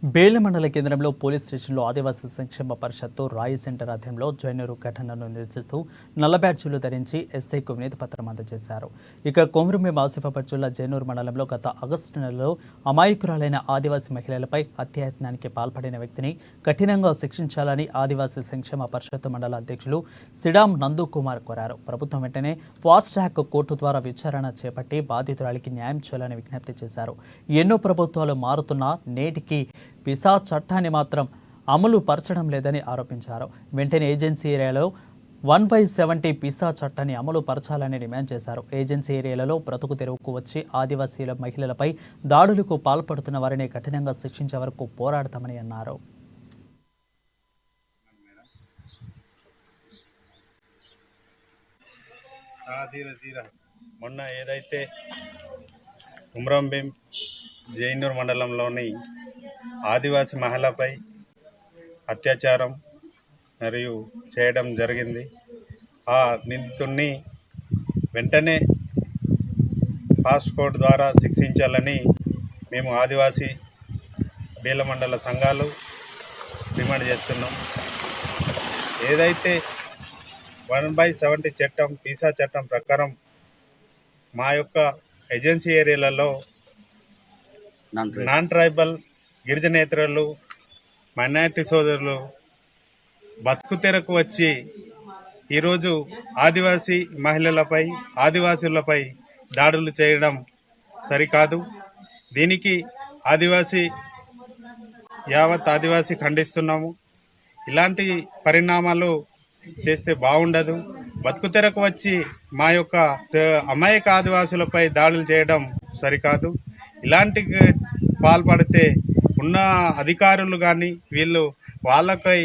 బేల మండల కేంద్రంలో పోలీస్ స్టేషన్లో ఆదివాసీ సంక్షేమ పరిషత్తు రాయి సెంటర్ ఆధ్వర్యంలో జైనూరు ఘటనను నిరసిస్తూ నల్ల బ్యాడ్జీలు ధరించి ఎస్ఐకు వినతి పత్రం అందజేశారు. ఇక కొమరంభీం ఆసిఫాబాద్ జిల్లా జైనూరు మండలంలో గత ఆగస్టు నెలలో అమాయకురాలైన ఆదివాసీ మహిళలపై హత్యాయత్నానికి పాల్పడిన వ్యక్తిని కఠినంగా శిక్షించాలని ఆదివాసీ సంక్షేమ పరిషత్తు మండల అధ్యక్షులు సిడాం నందు కుమార్ కోరారు. ప్రభుత్వం వెంటనే ఫాస్ట్ ట్రాక్ కోర్టు ద్వారా విచారణ చేపట్టి బాధితురాలికి న్యాయం చేయాలని విజ్ఞప్తి చేశారు. ఎన్నో ప్రభుత్వాలు మారుతున్నా నేటికి పిసా చట్టాన్ని మాత్రం అమలు పరచడం లేదని ఆరోపించారు. వెంటనే ఏజెన్సీ ఏరియాలో 1/70 పిసా చట్టాన్ని అమలు పరచాలని డిమాండ్ చేశారు. ఏజెన్సీ ఏరియాలలో బ్రతుకు తెరువుకు వచ్చి ఆదివాసీల మహిళలపై దాడులకు పాల్పడుతున్న వారిని కఠినంగా శిక్షించే వరకు పోరాడతామని అన్నారు. మొన్న ఏదైతే కొమరంభీం జైనూర్ మండలంలోని ఆదివాసీ మహిళపై అత్యాచారం మరియు చేయడం జరిగింది. ఆ నిందితుడిని వెంటనే ఫాస్ట్ కోర్ట్ ద్వారా శిక్షించాలని మేము ఆదివాసీ బేల మండల సంఘాలు డిమాండ్ చేస్తున్నాం. ఏదైతే 1/70 చట్టం పీసా చట్టం ప్రకారం మా యొక్క ఏజెన్సీ ఏరియాలలో నాన్ ట్రైబల్ గిరిజనేతరులు మైనారిటీ సోదరులు బతుకు తెరకు వచ్చి ఈరోజు ఆదివాసీ మహిళలపై ఆదివాసీలపై దాడులు చేయడం సరికాదు. దీనికి యావత్ ఆదివాసీ ఖండిస్తున్నాము. ఇలాంటి పరిణామాలు చేస్తే బాగుండదు. బతుకు తెరకు వచ్చి మా యొక్క అమాయక ఆదివాసులపై దాడులు చేయడం సరికాదు. ఇలాంటి పాల్పడితే ఉన్న అధికారులు కానీ వీళ్ళు వాళ్ళపై